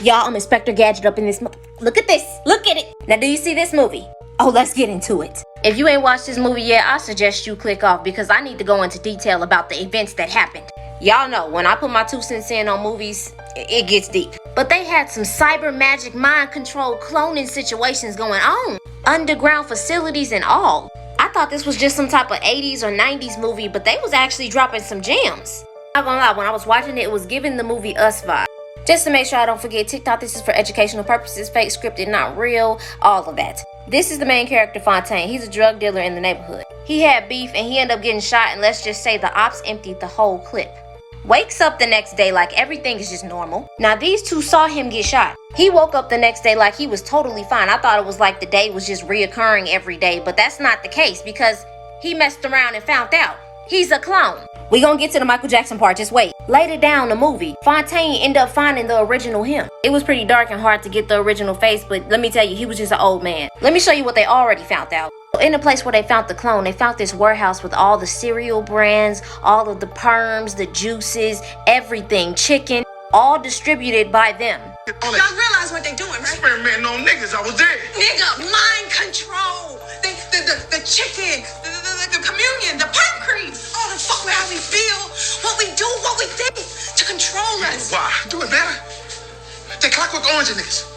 Y'all, I'm Inspector Gadget up in this Look at this. Look at it. Now, do you see this movie? Oh, let's get into it. If you ain't watched this movie yet, I suggest you click off because I need to go into detail about the events that happened. Y'all know, when I put my 2 cents in on movies, it gets deep. But they had some cyber magic mind control cloning situations going on. Underground facilities and all. I thought this was just some type of 80s or 90s movie, but they was actually dropping some gems. Not gonna lie, when I was watching it, it was giving the movie Us vibe. Just to make sure I don't forget, TikTok, this is for educational purposes, fake, scripted, not real, all of that. This is the main character, Fontaine. He's a drug dealer in the neighborhood. He had beef and he ended up getting shot, and let's just say the ops emptied the whole clip. Wakes up the next day like everything is just normal. Now these two saw him get shot. He woke up the next day like he was totally fine. I thought it was like the day was just reoccurring every day, but that's not the case because he messed around and found out he's a clone. We gonna get to the Michael Jackson part, just wait. Later down the movie, Fontaine ended up finding the original him. It was pretty dark and hard to get the original face, but let me tell you, he was just an old man. Let me show you what they already found out. In the place where they found the clone, they found this warehouse with all the cereal brands, all of the perms, the juices, everything, chicken, all distributed by them. Y'all realize what they doing, right? Experimenting on niggas, I was there. Nigga, mind control. The chicken, the communion, the perm cream. All the fuck with how we feel, what we do, what we think to control us. Why? Do it better. They Clockwork Orange in this.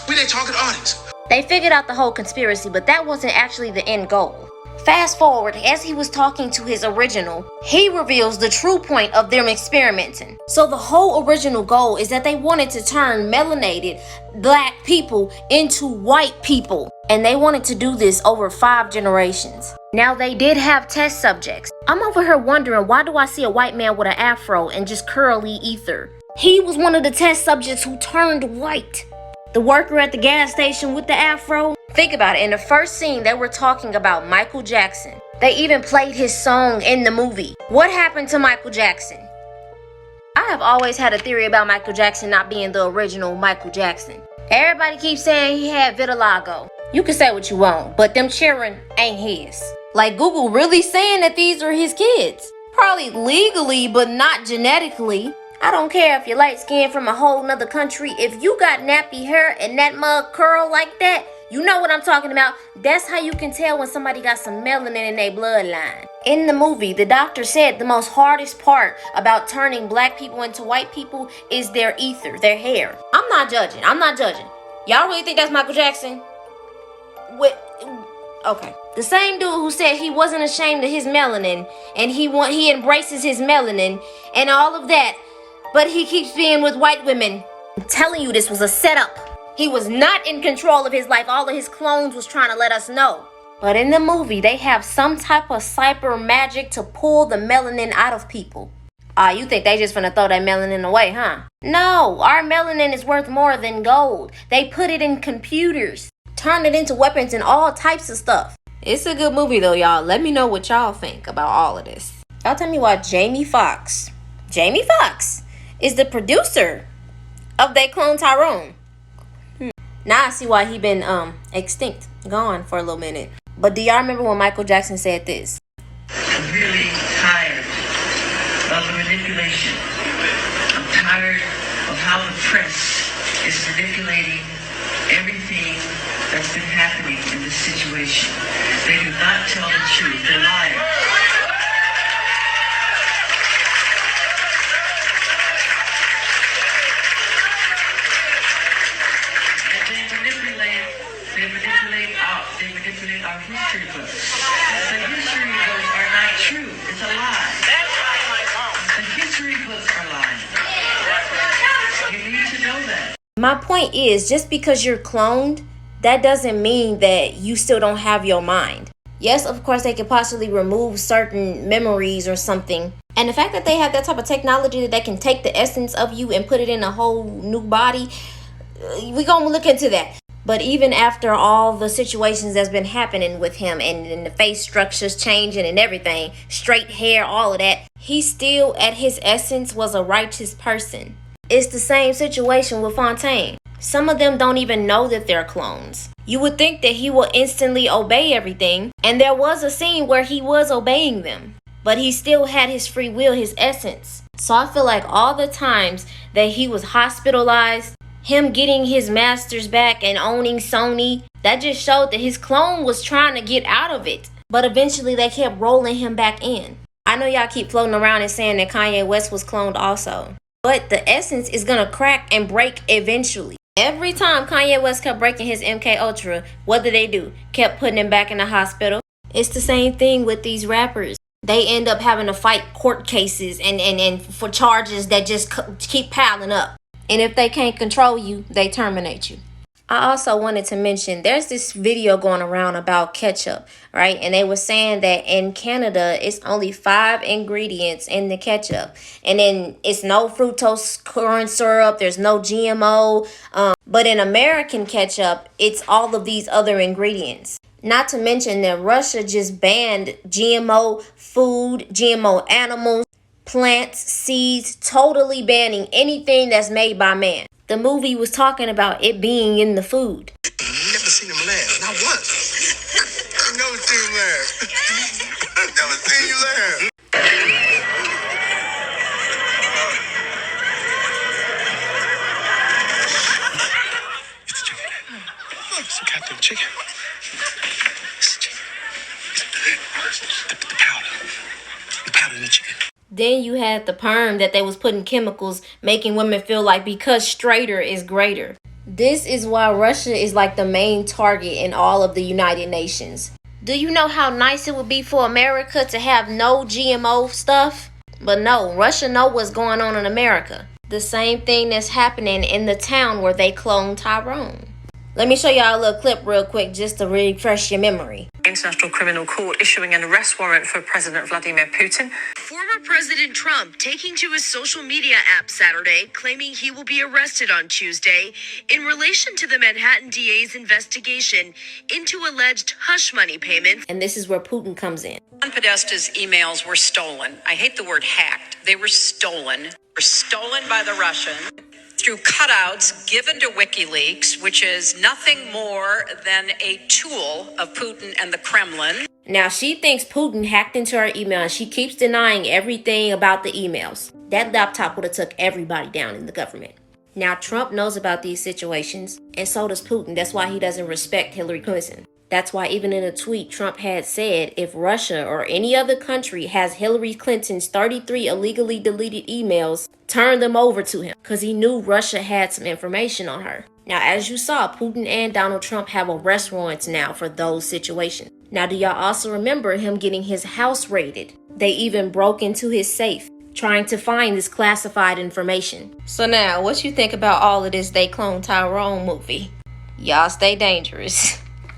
We their target audience. They figured out the whole conspiracy, but that wasn't actually the end goal. Fast forward, as he was talking to his original, he reveals the true point of them experimenting. So the whole original goal is that they wanted to turn melanated black people into white people. And they wanted to do this over 5 generations. Now they did have test subjects. I'm over here wondering, why do I see a white man with an afro and just curly ether? He was one of the test subjects who turned white. The worker at the gas station with the afro. Think about it, in the first scene they were talking about Michael Jackson. They even played his song in the movie. What happened to Michael Jackson? I have always had a theory about Michael Jackson not being the original Michael Jackson. Everybody keeps saying he had vitiligo. You can say what you want, but them children ain't his. Like Google really saying that these are his kids. Probably legally, but not genetically. I don't care if you're light skinned from a whole nother country. If you got nappy hair and that mug curl like that, you know what I'm talking about. That's how you can tell when somebody got some melanin in their bloodline. In the movie, the doctor said the most hardest part about turning black people into white people is their ether, their hair. I'm not judging. Y'all really think that's Michael Jackson? Okay. The same dude who said he wasn't ashamed of his melanin and he embraces his melanin and all of that, but he keeps being with white women. I'm telling you, this was a setup. He was not in control of his life. All of his clones was trying to let us know. But in the movie, they have some type of cyber magic to pull the melanin out of people. You think they just finna throw that melanin away, huh? No, our melanin is worth more than gold. They put it in computers, turn it into weapons and all types of stuff. It's a good movie though, y'all. Let me know what y'all think about all of this. Y'all tell me why Jamie Foxx is the producer of they clone Tyrone. Now I see why he been extinct, gone for a little minute. But do y'all remember when Michael Jackson said this? I'm really tired of the manipulation. I'm tired of how the press is manipulating everything that's been happening in this situation. They do not tell the truth. They're liars. They manipulate our history books. The history books are not true. It's a lie. The history books are lying. You need to know that. My point is, just because you're cloned, that doesn't mean that you still don't have your mind. Yes, of course, they could possibly remove certain memories or something. And the fact that they have that type of technology that they can take the essence of you and put it in a whole new body, we're going to look into that. But even after all the situations that's been happening with him and the face structures changing and everything, straight hair, all of that, he still at his essence was a righteous person. It's the same situation with Fontaine. Some of them don't even know that they're clones. You would think that he will instantly obey everything, and there was a scene where he was obeying them, but he still had his free will, his essence. So I feel like all the times that he was hospitalized, Him getting his masters back and owning Sony, that just showed that his clone was trying to get out of it. But eventually they kept rolling him back in. I know y'all keep floating around and saying that Kanye West was cloned also. But the essence is gonna crack and break eventually. Every time Kanye West kept breaking his MK Ultra, what did they do? Kept putting him back in the hospital. It's the same thing with these rappers. They end up having to fight court cases and for charges that just keep piling up. And if they can't control you, they terminate you. I also wanted to mention, there's this video going around about ketchup, right? And they were saying that in Canada, it's only 5 ingredients in the ketchup. And then it's no fructose corn syrup, there's no GMO. But in American ketchup, it's all of these other ingredients. Not to mention that Russia just banned GMO food, GMO animals, plants, seeds, totally banning anything that's made by man. The movie was talking about it being in the food. Never seen him laugh, not once. I've never seen him laugh. I've never seen you laugh. It's the chicken. It's the Captain Chicken. It's the chicken. The powder. The powder in the chicken. Then you had the perm that they was putting chemicals, making women feel like because straighter is greater. This is why Russia is like the main target in all of the United Nations. Do you know how nice it would be for America to have no GMO stuff? But no, Russia know what's going on in America. The same thing that's happening in the town where they cloned Tyrone. Let me show y'all a little clip real quick just to refresh your memory. International Criminal Court issuing an arrest warrant for President Vladimir Putin. Former President Trump taking to his social media app Saturday, claiming he will be arrested on Tuesday in relation to the Manhattan DA's investigation into alleged hush money payments. And this is where Putin comes in. Podesta's emails were stolen. I hate the word hacked. They were stolen. Were stolen by the Russians through cutouts given to WikiLeaks, which is nothing more than a tool of Putin and the Kremlin. Now, she thinks Putin hacked into her email and she keeps denying everything about the emails. That laptop would have took everybody down in the government. Now, Trump knows about these situations, and so does Putin. That's why he doesn't respect Hillary Clinton. That's why even in a tweet, Trump had said if Russia or any other country has Hillary Clinton's 33 illegally deleted emails, turn them over to him, because he knew Russia had some information on her. Now, as you saw, Putin and Donald Trump have arrest warrants now for those situations. Now, do y'all also remember him getting his house raided? They even broke into his safe, trying to find this classified information. So now, what you think about all of this They Clone Tyrone movie? Y'all stay dangerous.